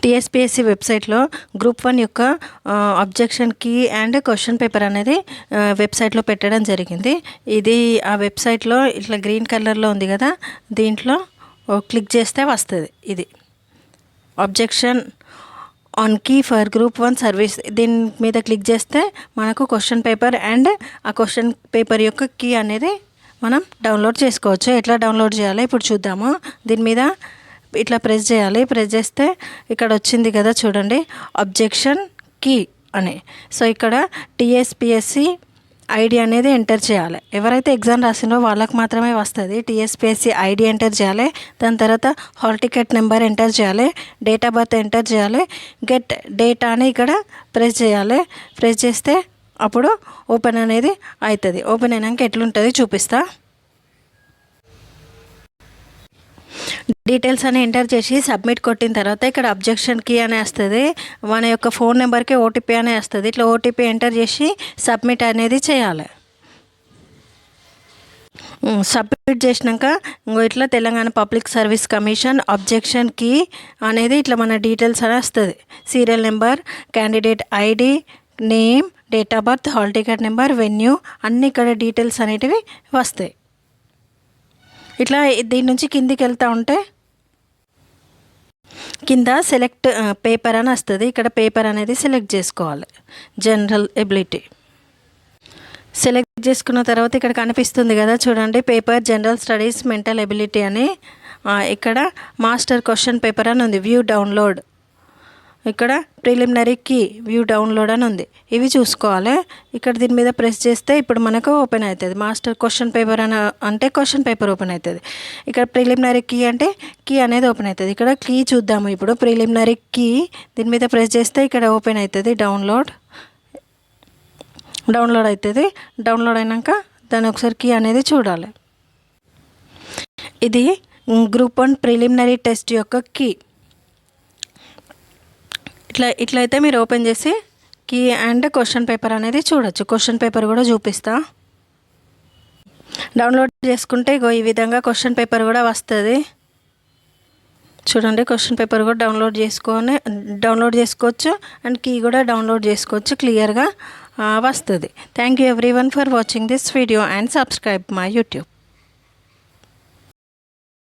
TSPSC వెబ్సైట్లో group 1 యొక్క objection key and question paper అనేది వెబ్సైట్లో పెట్టడం జరిగింది. ఇది ఆ వెబ్సైట్లో ఇట్లా గ్రీన్ కలర్లో ఉంది కదా, దీంట్లో క్లిక్ చేస్తే వస్తుంది. ఇది objection on key for group 1 service. దీని మీద క్లిక్ చేస్తే మనకు క్వశ్చన్ పేపర్ అండ్ ఆ క్వశ్చన్ పేపర్ యొక్క కీ అనేది మనం డౌన్లోడ్ చేసుకోవచ్చు. ఎట్లా డౌన్లోడ్ చేయాలో ఇప్పుడు చూద్దాము. దీని మీద ఇట్లా ప్రెస్ చేయాలి. ప్రెస్ చేస్తే ఇక్కడ వచ్చింది కదా చూడండి, అబ్జెక్షన్ కీ అని. సో ఇక్కడ టీఎస్పీఎస్సీ ఐడి అనేది ఎంటర్ చేయాలి. ఎవరైతే ఎగ్జామ్ రాసినో వాళ్ళకి మాత్రమే వస్తుంది. టీఎస్పీఎస్సీ ఐడి ఎంటర్ చేయాలి. దాని తర్వాత హాల్ టికెట్ నెంబర్ ఎంటర్ చేయాలి. డేట్ ఆఫ్ బర్త్ ఎంటర్ చేయాలి. గెట్ డేటా అని ఇక్కడ ప్రెస్ చేయాలి. ప్రెస్ చేస్తే అప్పుడు ఓపెన్ అనేది అవుతుంది. ఓపెన్ అయినాక ఎట్లుంటుంది చూపిస్తా. డీటెయిల్స్ అని ఎంటర్ చేసి సబ్మిట్ కొట్టిన తర్వాత ఇక్కడ అబ్జెక్షన్ కీ అని వస్తుంది. మన యొక్క ఫోన్ నెంబర్కి ఓటీపీ అనే వస్తుంది. ఇట్లా ఓటీపీ ఎంటర్ చేసి సబ్మిట్ అనేది చేయాలి. సబ్మిట్ చేసినాక ఇట్లా Telangana public service commission objection key అనేది ఇట్లా మన డీటెయిల్స్ అని వస్తుంది. Serial number, candidate ID, name, date of birth, hall ticket number, venue అన్నీ ఇక్కడ డీటెయిల్స్ అనేటివి వస్తాయి. ఇట్లా దీని నుంచి కిందికి వెళ్తూ ఉంటే కింద సెలెక్ట్ పేపర్ అని వస్తుంది. ఇక్కడ పేపర్ అనేది సెలెక్ట్ చేసుకోవాలి. జనరల్ ఎబిలిటీ సెలెక్ట్ చేసుకున్న తర్వాత ఇక్కడ కనిపిస్తుంది కదా చూడండి, paper general studies mental ability అని. ఇక్కడ మాస్టర్ క్వశ్చన్ పేపర్ అని ఉంది. వ్యూ డౌన్లోడ్, ఇక్కడ ప్రిలిమినరీ కీ వ్యూ డౌన్లోడ్ అని ఉంది. ఇవి చూసుకోవాలి. ఇక్కడ దీని మీద ప్రెస్ చేస్తే ఇప్పుడు మనకు ఓపెన్ అవుతుంది. మాస్టర్ క్వశ్చన్ పేపర్ అని అంటే క్వశ్చన్ పేపర్ ఓపెన్ అవుతుంది. ఇక్కడ ప్రిలిమినరీ కీ అంటే కీ అనేది ఓపెన్ అవుతుంది. ఇక్కడ కీ చూద్దాము. ఇప్పుడు ప్రిలిమినరీ కీ దీని మీద ప్రెస్ చేస్తే ఇక్కడ ఓపెన్ అవుతుంది. డౌన్లోడ్ అవుతుంది. డౌన్లోడ్ అయినాక దాని ఒకసారి కీ అనేది చూడాలి. ఇది గ్రూప్ 1 ప్రిలిమినరీ టెస్ట్ యొక్క కీ. ఇట్లయితే మీరు ఓపెన్ చేసి కీ అండ్ క్వశ్చన్ పేపర్ అనేది చూడొచ్చు. క్వశ్చన్ పేపర్ కూడా చూపిస్తా. డౌన్లోడ్ చేసుకుంటే ఈ విధంగా క్వశ్చన్ పేపర్ కూడా వస్తుంది. చూడండి, క్వశ్చన్ పేపర్ కూడా డౌన్లోడ్ చేసుకోవచ్చు అండ్ కీ కూడా డౌన్లోడ్ చేసుకోవచ్చు. క్లియర్గా వస్తుంది. Thank you everyone for watching this video and subscribe my YouTube.